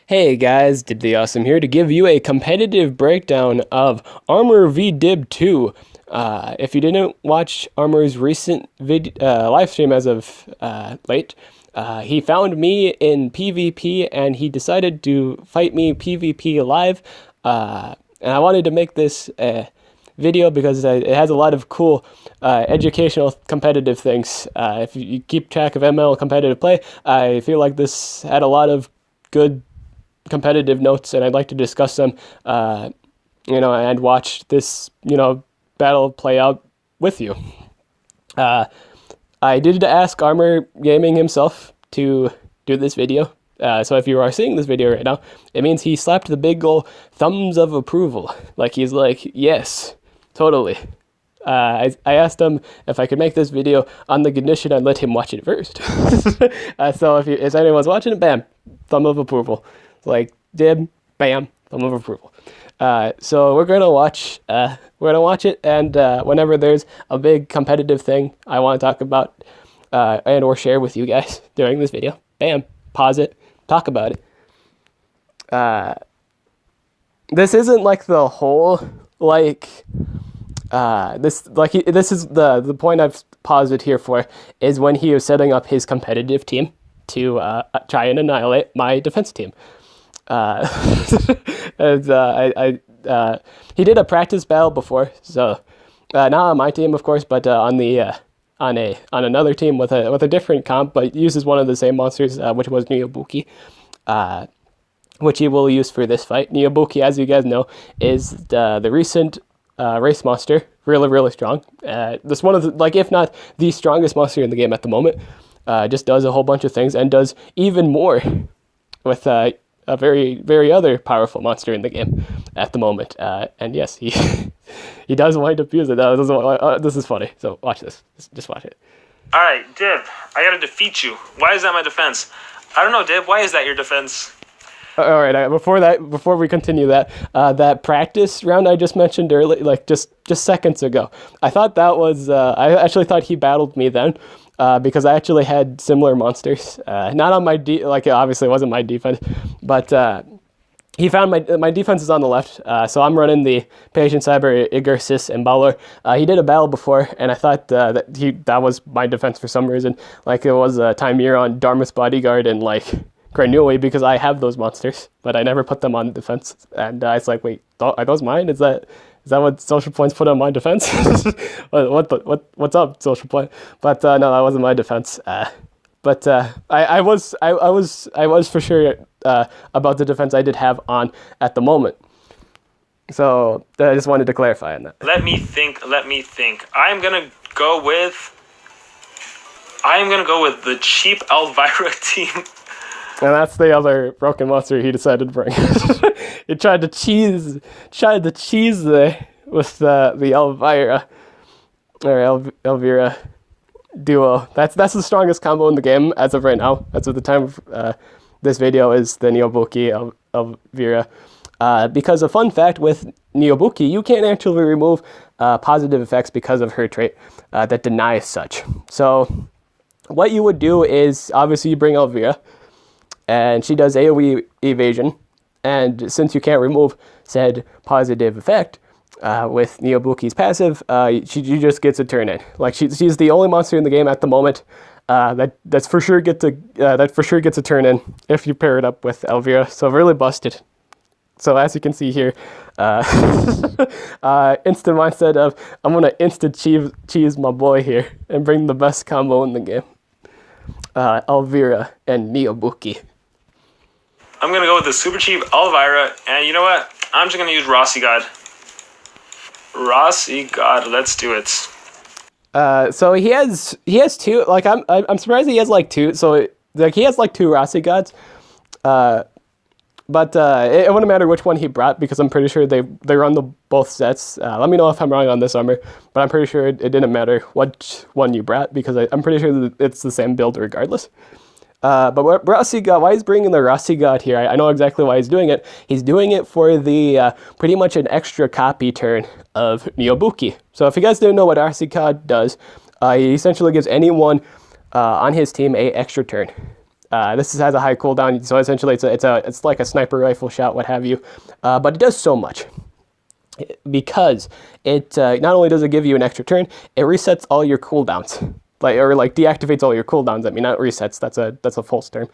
Hey guys, DibtheAwesome here to give you a competitive breakdown of Armor v Dib 2. If you didn't watch Armor's recent live stream as of late, he found me in PvP and he decided to fight me PvP live. And I wanted to make this video because it has a lot of cool educational competitive things. If you keep track of ML competitive play, I feel like this had a lot of good competitive notes, and I'd like to discuss them, and watch this, battle play out with you. I did ask Armor Gaming himself to do this video. So if you are seeing this video right now, it means he slapped the big ol' thumbs of approval. Like he's like, yes, totally. I asked him if I could make this video on the condition I'd let him watch it first. So if anyone's watching it, bam, thumb of approval. Like Dib, bam, thumb of approval. So we're gonna watch it, and whenever there's a big competitive thing I want to talk about and or share with you guys during this video, bam, pause it, talk about it. This isn't like the whole this is the point I've paused it here for, is when he was setting up his competitive team to try and annihilate my defense team. He did a practice battle before, so not on my team, of course, but on another team with a different comp, but uses one of the same monsters, which was Neboki, which he will use for this fight. Neboki, as you guys know, is the recent race monster, really strong. This one of the, if not the strongest monster in the game at the moment. Just does a whole bunch of things and does even more with a very other powerful monster in the game at the moment. And yes, he he does wind up using it. This is funny. So watch this. Just watch it. All right, Dib, I gotta defeat you. Why is that my defense? I don't know, Dib. Why is that your defense? All right. Before we continue that practice round I just mentioned earlier, just seconds ago, I thought that was. I actually thought he battled me then. Because I actually had similar monsters, not on my obviously it wasn't my defense, but he found my defense is on the left, so I'm running the Patient Cyber, Igor, Sis, and Balor. He did a battle before, and I thought that was my defense for some reason, it was Timir on Dharma's Bodyguard and Granuli, because I have those monsters, but I never put them on defense, and I was like, wait, are those mine? Is that what social points put on my defense? What's up, social point? But no, that wasn't my defense. But I was for sure about the defense I did have on at the moment. So I just wanted to clarify on that. Let me think. I'm gonna go with the cheap Elvira team. And that's the other broken monster he decided to bring. He tried to cheese there with the Elvira or Elvira duo. That's the strongest combo in the game as of right now. As of the time of this video is the Neboki Elvira. Because a fun fact with Neboki, you can't actually remove positive effects because of her trait that denies such. So what you would do is obviously you bring Elvira, and she does AoE evasion, and since you can't remove said positive effect with Neboki's passive, she just gets a turn in. She's the only monster in the game at the moment that for sure gets a turn in if you pair it up with Elvira. So really busted. So as you can see here, instant mindset of I'm gonna instant cheese my boy here and bring the best combo in the game. Elvira and Neboki. I'm gonna go with the super cheap Elvira, and you know what? I'm just gonna use Rossi God. Let's do it. So he has two. I'm surprised he has two. So he has two Rossi Gods. But it wouldn't matter which one he brought, because I'm pretty sure they run both sets. Let me know if I'm wrong on this, Armor, but I'm pretty sure it didn't matter which one you brought, because I'm pretty sure that it's the same build regardless. But what Rossi God, why he's bringing the Rossi God here, I know exactly why he's doing it. He's doing it for the pretty much an extra copy turn of Neboki. So if you guys didn't know what Rossi God does, he essentially gives anyone on his team a extra turn. This has a high cooldown, so essentially it's like a sniper rifle shot, what have you. But it does so much because it not only does it give you an extra turn, it resets all your cooldowns, like deactivates all your cooldowns. I mean, not resets. That's a false term.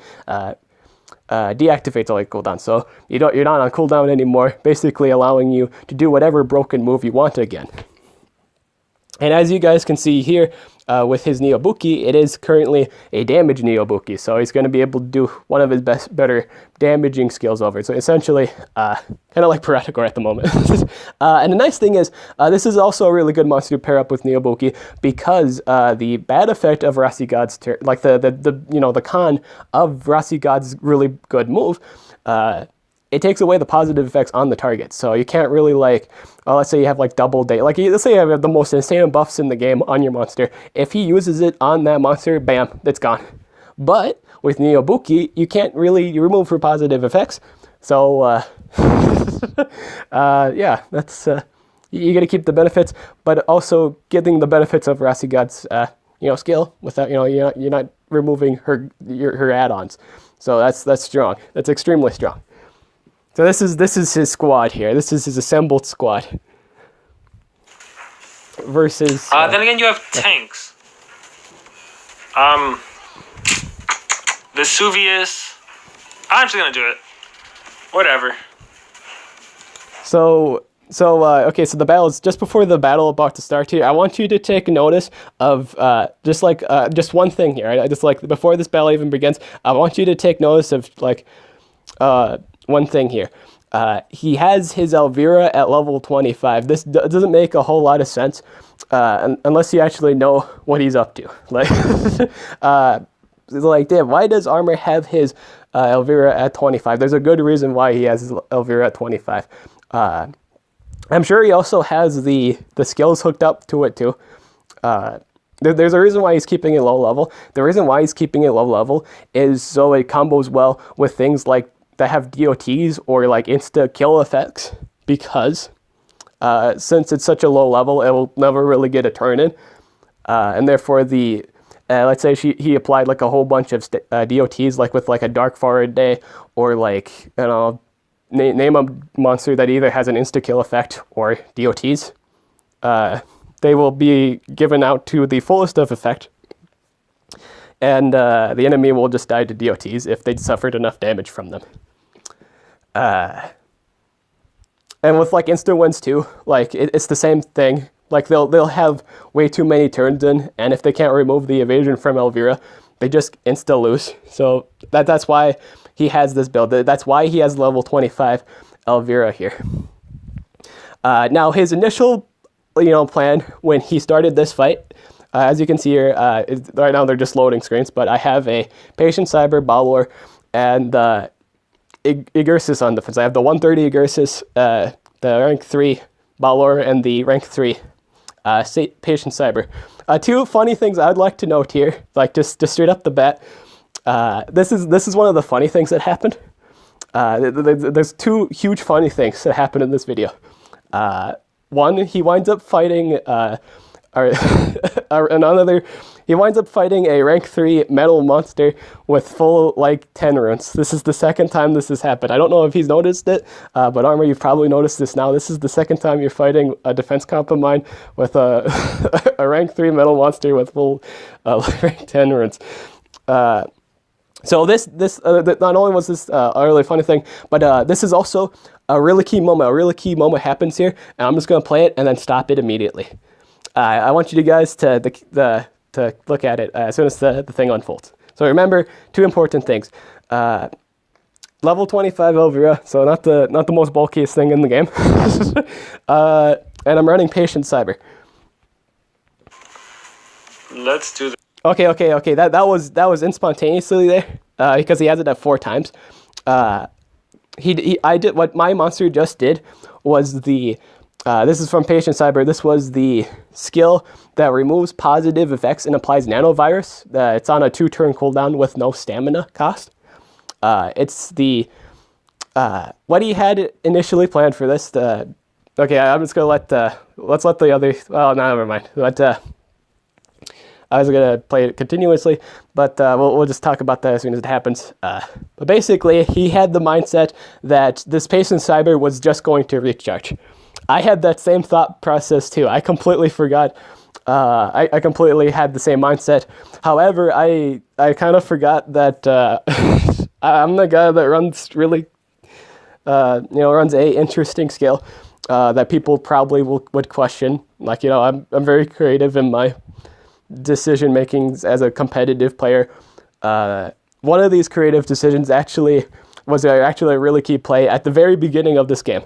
Deactivates all your cooldowns, so you're not on cooldown anymore, basically allowing you to do whatever broken move you want again. And as you guys can see here, with his Neboki, it is currently a damage Neboki, so he's going to be able to do one of his better damaging skills over. So essentially, kind of like Paratagor at the moment. And the nice thing is, this is also a really good monster to pair up with Neboki, because the bad effect of Rasigad's, like the con of Rasigad's really good move, it takes away the positive effects on the target. So you can't really let's say you have like double day, let's say you have the most insane buffs in the game on your monster. If he uses it on that monster, bam, it's gone. But with Neboki, you can't really remove for positive effects. So yeah, that's you got to keep the benefits, but also getting the benefits of Rasigad's skill without you're not removing her add-ons. So that's strong. That's extremely strong. So this is his squad here. This is his assembled squad. Versus. Then again, you have tanks. Vesuvius. I'm just gonna do it. Whatever. Okay, so the battle is just before the battle about to start here. I want you to take notice of just one thing here. Right? Just like before this battle even begins, I want you to take notice of one thing here. He has his Elvira at level 25. This doesn't make a whole lot of sense unless you actually know what he's up to. Damn, why does Armor have his Elvira at 25? There's a good reason why he has his Elvira at 25. I'm sure he also has the skills hooked up to it too. There's a reason why he's keeping it low level. The reason why he's keeping it low level is so it combos well with things like that have DOTs or like insta kill effects, because since it's such a low level, it will never really get a turn in, and therefore let's say he applied like a whole bunch of DOTs, like with like a Dark Forward Day, or name a monster that either has an insta kill effect or DOTs. They will be given out to the fullest of effect, and the enemy will just die to DOTs if they suffered enough damage from them. And with like insta wins too, it's the same thing. Like they'll have way too many turns in, and if they can't remove the evasion from Elvira, they just insta lose. So that's why he has this build. That's why he has level 25 Elvira here. Now his initial plan when he started this fight, as you can see here, right now they're just loading screens, but I have a Patient Cyber, Balor, and Igursus on defense. I have the 130 Igursus, the rank 3 Balor, and the rank 3 Patient Cyber. Two funny things I'd like to note here, just straight up the bat. This is one of the funny things that happened. There's two huge funny things that happened in this video. One, he winds up fighting he winds up fighting a rank 3 metal monster with full 10 runes. This is the second time this has happened. I don't know if he's noticed it, but Armor, you've probably noticed this now. This is the second time you're fighting a defense comp of mine with a rank 3 metal monster with full rank 10 runes. So this not only was this a really funny thing, but this is also a really key moment. A really key moment happens here, and I'm just going to play it and then stop it immediately. I want you guys to look at it as soon as the thing unfolds. So remember, two important things. Level 25 Elvira, so not the most bulkiest thing in the game. And I'm running Patient Cyber. Let's do this. Okay. That was inspontaneously there, because he has it at 4 times. I did what my monster just did was this is from Patient Cyber. This was the skill that removes positive effects and applies nanovirus. It's on a 2-turn cooldown with no stamina cost. It's the what he had initially planned for this. Okay, I'm just gonna let's let the other. Oh, no, never mind. But I was going to play it continuously, but we'll just talk about that as soon as it happens. But basically, he had the mindset that this Patient Cyber was just going to recharge. I had that same thought process too. I completely forgot. I completely had the same mindset. However, I kind of forgot that I'm the guy that runs really, runs a interesting skill that people probably would question. Like, I'm very creative in my decision makings as a competitive player. One of these creative decisions was actually a really key play at the very beginning of this game,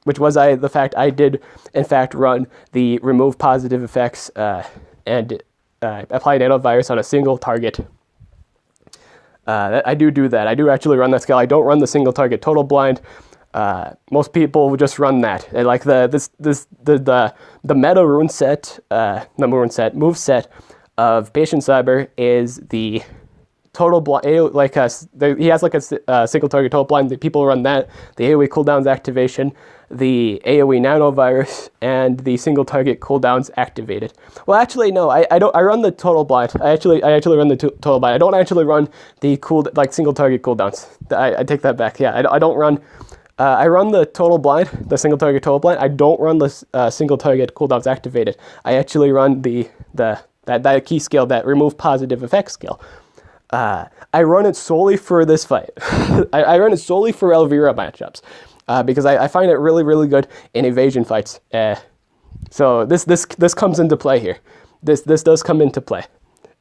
which was the fact I did in fact run the remove positive effects and apply nanovirus on a single target. I do that. I do actually run that skill. I don't run the single target total blind. Most people would just run that. And like the meta rune set, move set of Patient Cyber is the total blind. He has like a single target total blind. The people run that. The AOE cooldowns activation, the AOE nanovirus, and the single target cooldowns activated. Well, actually, no. I don't. I run the total blind. I actually run the total blind. I don't actually run the single target cooldowns. I take that back. Yeah, I don't run. I run the total blind, the single target total blind. I don't run the single target cooldowns activated. I actually run that key skill, that remove positive effects skill. I run it solely for this fight. I run it solely for Elvira matchups because I find it really, really good in evasion fights. So this comes into play here. This does come into play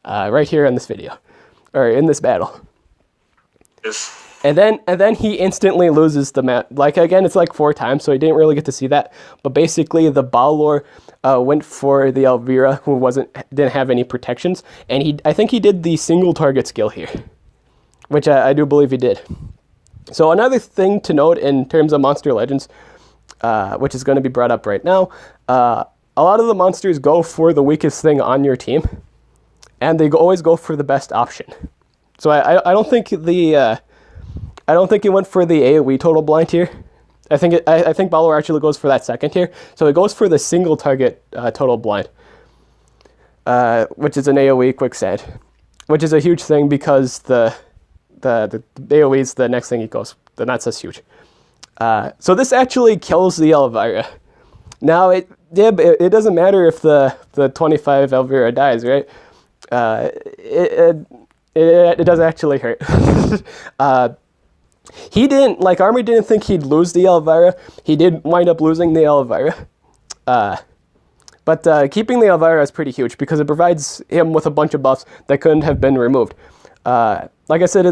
right here in this video, or in this battle. Yes. And then he instantly loses the map. Like, again, it's like 4 times, so he didn't really get to see that. But basically, the Balor went for the Elvira, who didn't have any protections, and I think he did the single target skill here, which I do believe he did. So another thing to note in terms of Monster Legends, which is going to be brought up right now, a lot of the monsters go for the weakest thing on your team, and they always go for the best option. So I don't think I don't think he went for the AoE total blind here. I think Balor actually goes for that second here. So it goes for the single target total blind, which is an AoE quicksand, which is a huge thing because the AoE is the next thing he goes. That's just huge. So this actually kills the Elvira. Now it doesn't matter if the 25 Elvira dies, right? It does actually hurt. He didn't, Army didn't think he'd lose the Elvira. He did wind up losing the Elvira. But keeping the Elvira is pretty huge because it provides him with a bunch of buffs that couldn't have been removed. Like I said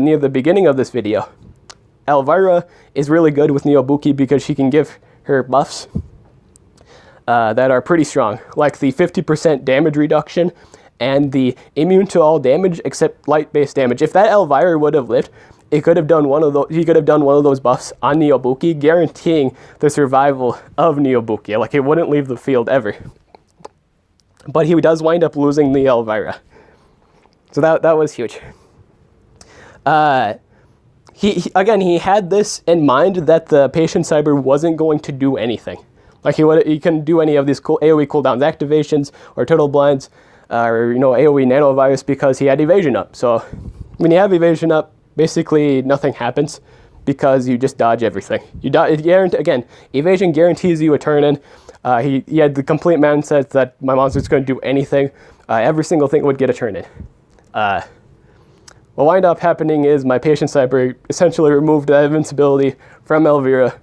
near the beginning of this video, Elvira is really good with Neboki because she can give her buffs that are pretty strong, like the 50% damage reduction and the immune to all damage except light-based damage. If that Elvira would have lived, he could have done one of those buffs on Neboki, guaranteeing the survival of Neboki. Like, it wouldn't leave the field ever. But he does wind up losing the Elvira. So that was huge. He had this in mind that the Patient Cyber wasn't going to do anything. Like, he couldn't do any of these cool AoE cooldowns activations or total blinds or AoE nanovirus because he had evasion up. So when you have evasion up, basically nothing happens because you just dodge everything. Again, evasion guarantees you a turn in. He had the complete mindset that my monster's going to do anything. Every single thing would get a turn in. What wind up happening is my Patient Cyber essentially removed the invincibility from Elvira,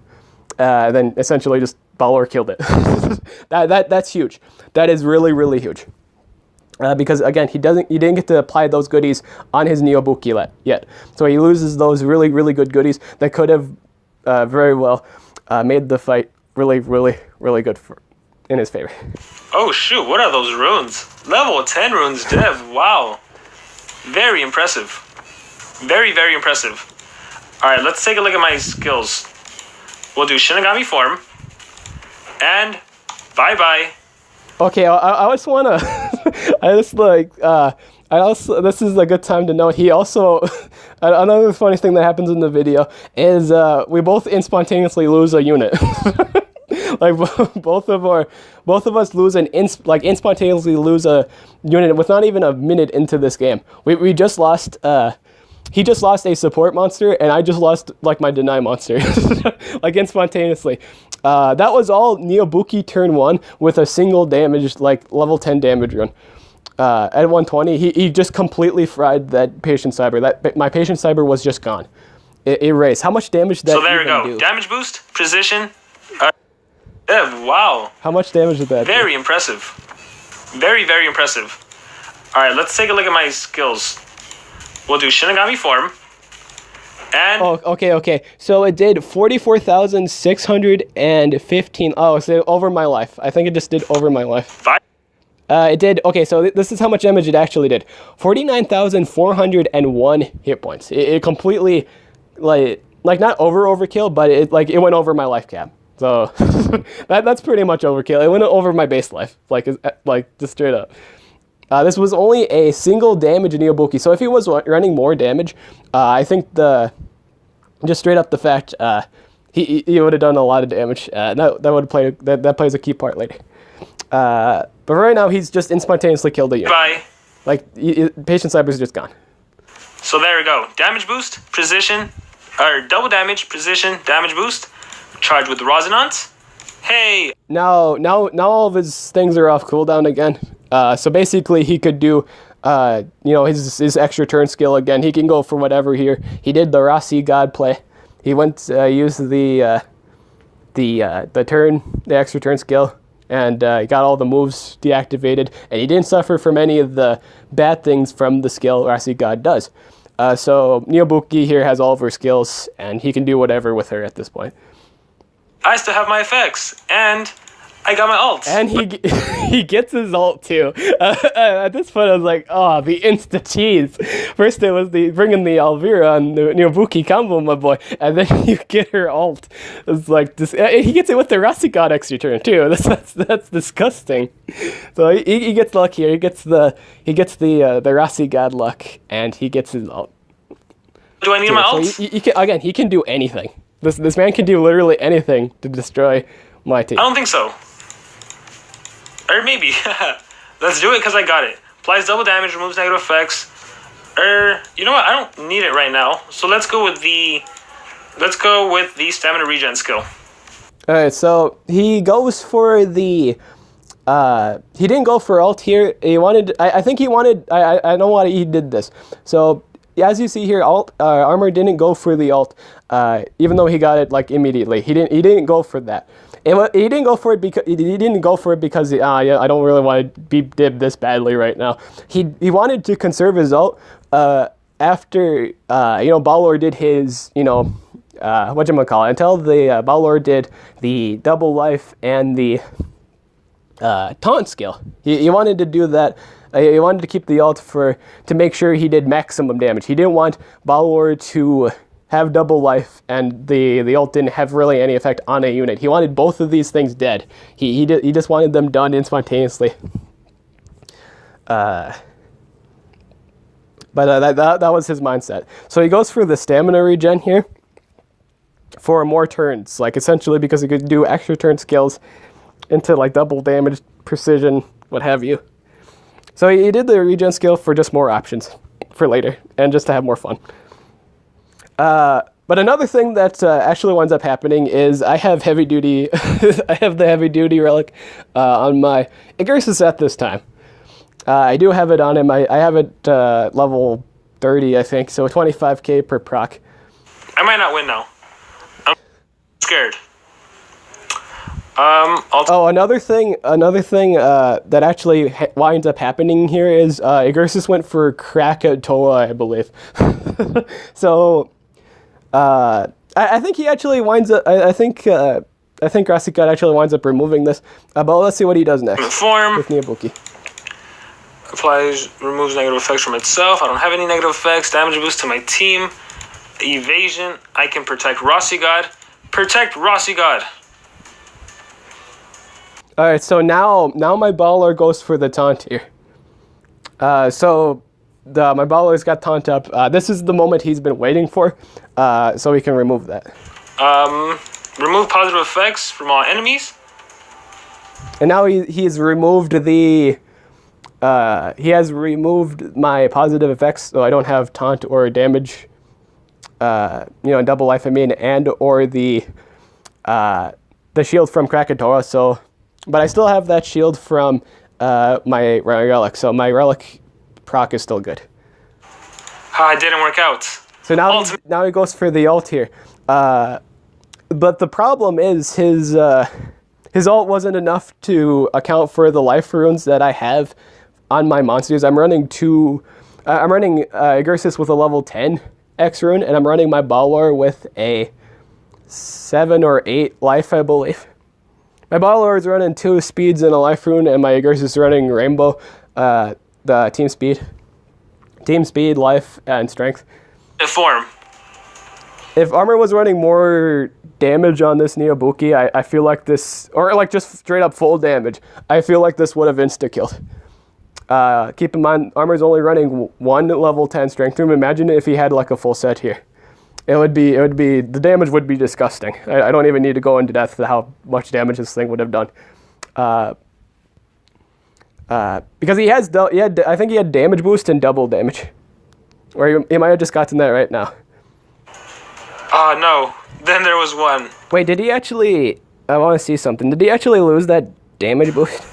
then essentially just Balor killed it. That's huge. That is really, really huge. Because again, he didn't get to apply those goodies on his Neboki yet. So he loses those really, really good goodies that could have very well made the fight really, really, really good in his favor. Oh shoot, what are those runes? Level 10 runes, Dev, wow. Very impressive. Very, very impressive. Alright, let's take a look at my skills. We'll do Shinigami form. And bye-bye. Okay, I just want to, this is a good time to note, he also, another funny thing that happens in the video is we both spontaneously lose a unit. Like both of us lose instantaneously lose a unit with not even a minute into this game. We just lost. He just lost a support monster, and I just lost like my deny monster, like instantaneously. That was all Neboki turn 1 with a single damage, like level 10 damage run. At 120, he just completely fried that Patient Cyber. My Patient Cyber was just gone. Erase. How much damage did that So there we go. do? Damage boost, precision. Wow. How much damage did that Very impressive. Very, very impressive. Alright, let's take a look at my skills. We'll do Shinigami form. And Oh, okay. So it did 44,615. Oh, so over my life. I think it just did over my life. 5. It did. Okay, so this is how much damage it actually did. 49,401 hit points. It completely, like not overkill, but it went over my life cap. So that's pretty much overkill. It went over my base life, like just straight up. This was only a single damage Neboki. So if he was running more damage, I think just straight up the fact he would have done a lot of damage. That would play that plays a key part later. But right now he's just instantaneously killed a unit. Bye. Like Patient Cyber's just gone. So there we go. Damage boost, precision, or double damage, precision, damage boost. Charge with resonance. Hey. Now all of his things are off cooldown again. So basically he could do his extra turn skill again. He can go for whatever here. He did the Rossi God play. He went used the extra turn skill, and got all the moves deactivated, and he didn't suffer from any of the bad things from the skill Rossi God does. So Neboki here has all of her skills, and he can do whatever with her at this point. I still have my effects, and I got my ult. And he gets his ult too. At this point, I was like, oh, the insta cheese. First, it was bringing the Elvira and the Neboki combo, my boy, and then you get her ult. It's like this. He gets it with the Rossi God extra turn too. That's disgusting. So he gets luck here. He gets the Rossi God luck, and he gets his ult. Do I need my ult? So he can do anything. This man can do literally anything to destroy my team. I don't think so. Or maybe. Let's do it because I got it. Applies double damage, removes negative effects. You know what? I don't need it right now. So let's go with the stamina regen skill. Alright, so he goes for the he didn't go for ult here. I know why he did this. So as you see here, Armor didn't go for the ult, even though he got it like immediately. He didn't go for that. He didn't go for it because I don't really want to be Dib this badly right now. He wanted to conserve his ult after Balor did his whatchamacallit, until the Balor did the double life and the taunt skill. He wanted to do that. He wanted to keep the ult to make sure he did maximum damage. He didn't want Balor to have double life and the ult didn't have really any effect on a unit. He wanted both of these things dead. He just wanted them done instantaneously. But that was his mindset. So he goes for the stamina regen here for more turns, like essentially because he could do extra turn skills into like double damage, precision, what have you. So he did the regen skill for just more options for later and just to have more fun. But another thing that actually winds up happening is I have heavy duty. I have the heavy duty relic on my Igursus at this time. I do have it on him. I have it level 30, I think, so 25k per proc. I might not win now. I'm scared. Another thing that actually winds up happening here is Igursus went for Krakatoa, I believe. So I think he actually winds up. I think Rossi God actually winds up removing this. But let's see what he does next. Form With Neboki. removes negative effects from itself. I don't have any negative effects. Damage boost to my team. Evasion. I can protect Rossi God. Protect Rossi God. All right, so now my baller goes for the taunt here. So my baller's got taunt up. This is the moment he's been waiting for, so we can remove that. Remove positive effects from all enemies. And now he's removed the... he has removed my positive effects, so I don't have taunt or damage, double life, and or the shield from Krakatoa, so... But I still have that shield from my relic, so my relic proc is still good. It didn't work out. So now he goes for the ult here. But the problem is his ult wasn't enough to account for the life runes that I have on my monsters. I'm running Agursis with a level 10 X rune, and I'm running my Balor with a 7 or 8 life, I believe. My Balor is running 2 speeds and a life rune, and my Agursis is running Rainbow, the team speed. Team speed, life, and strength. Form. If armor was running more damage on this Neboki, I feel like this, or like just straight up full damage, I feel like this would have insta-killed. Keep in mind, armor's only running 1 level 10 strength rune. Imagine if he had like a full set here. The damage would be disgusting. I don't even need to go into depth to how much damage this thing would have done. Because I think he had damage boost and double damage. Or he might have just gotten that right now. No. Then there was one. Wait, did he actually... I want to see something. Did he actually lose that damage boost?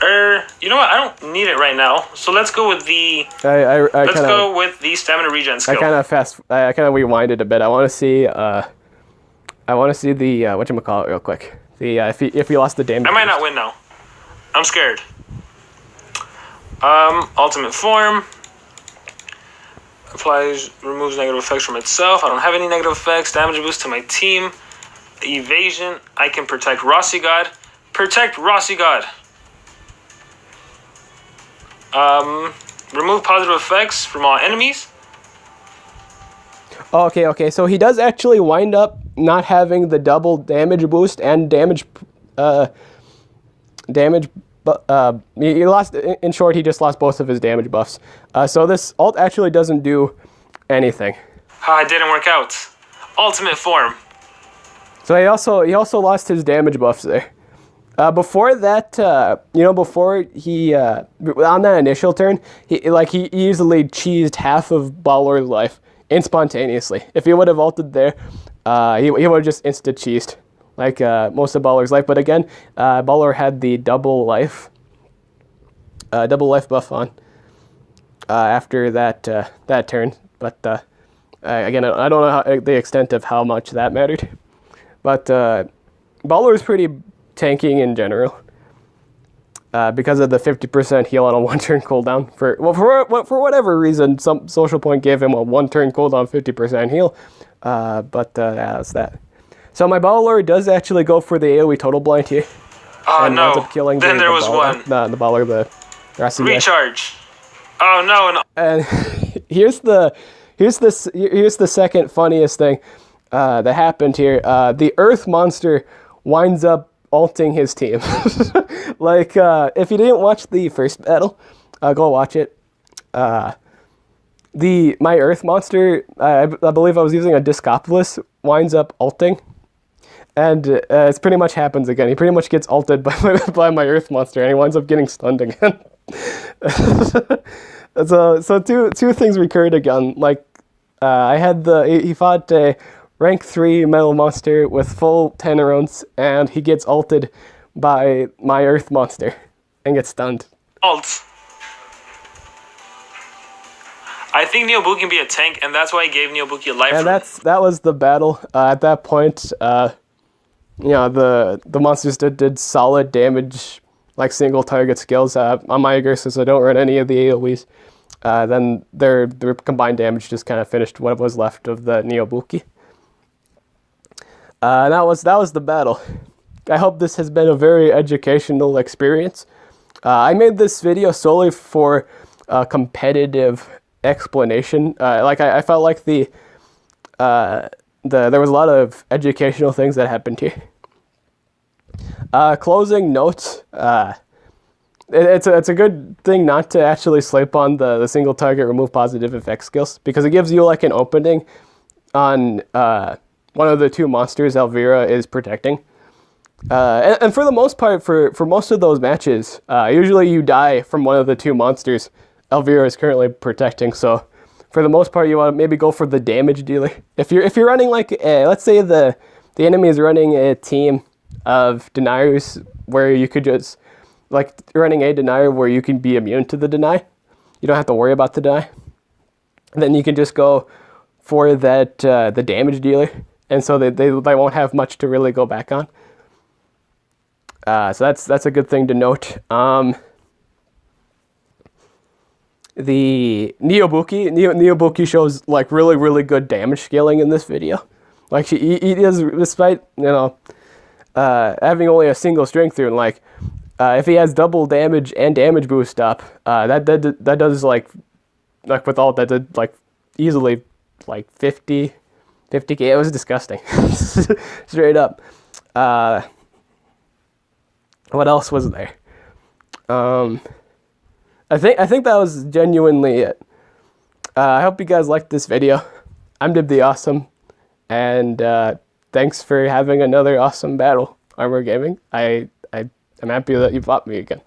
You know what? I don't need it right now. So let's go with the... let's go with the stamina regen skill. I kind of rewinded a bit. I want to see... the... whatchamacallit real quick. The if he lost the damage I might boost. not win now. I'm scared. Ultimate form. Removes negative effects from itself. I don't have any negative effects. Damage boost to my team. Evasion. I can protect Rossi God. Protect Rossi God. Remove positive effects from all enemies. Okay. So he does actually wind up not having the double damage boost and damage. He lost. In short, he just lost both of his damage buffs. So this ult actually doesn't do anything. It didn't work out. Ultimate form. So he also lost his damage buffs there. Before that, before he on that initial turn, he easily cheesed half of Balor's life instantaneously. If he would have ulted there, he would have just instant cheesed. Like most of Balor's life, but again, Balor had the double life buff on after that turn. But again, I don't know the extent of how much that mattered. But Balor is pretty tanking in general because of the 50% heal on a 1-turn cooldown. For whatever reason, some social point gave him a 1-turn cooldown 50% heal. That's that. So my Balor does actually go for the AoE total blind here. No. Then there was one. The Balor, the rest of recharge. No. And here's the second funniest thing that happened here. The Earth monster winds up ulting his team. If you didn't watch the first battle, go watch it. My Earth monster, I believe I was using a Discopolis, winds up ulting. And it pretty much happens again. He pretty much gets ulted by my Earth monster, and he winds up getting stunned again. So two things recurred again. He fought a rank 3 metal monster with full 10 runes, and he gets ulted by my Earth monster and gets stunned. Ult. I think Neboki can be a tank, and that's why I gave Neboki a life. And that was the battle. At that point, the monsters did solid damage, like single target skills. On my Agursis, I don't run any of the AoEs. Then their combined damage just kind of finished what was left of the Neboki. That was the battle. I hope this has been a very educational experience. I made this video solely for competitive explanation. I felt like there was a lot of educational things that happened here. Closing notes. It's a good thing not to actually sleep on the single target remove positive effect skills, because it gives you like an opening on one of the two monsters Elvira is protecting. And for the most part, for most of those matches, usually you die from one of the two monsters Elvira is currently protecting. So for the most part, you want to maybe go for the damage dealer. If you're running like let's say the enemy is running a team of deniers where you could just like running a denier where you can be immune to the deny. You don't have to worry about the deny. Then you can just go for that the damage dealer, and so they won't have much to really go back on. So that's a good thing to note. The Neboki shows like really good damage scaling in this video. Like he does, despite having only a single strength rune. Like if he has double damage and damage boost up, that does like with all that did like easily like 50k. It was disgusting, straight up. What else was there? I think that was genuinely it. I hope you guys liked this video. I'm DibtheAwesome, and thanks for having another awesome battle, Armor Gaming. I'm happy that you fought me again.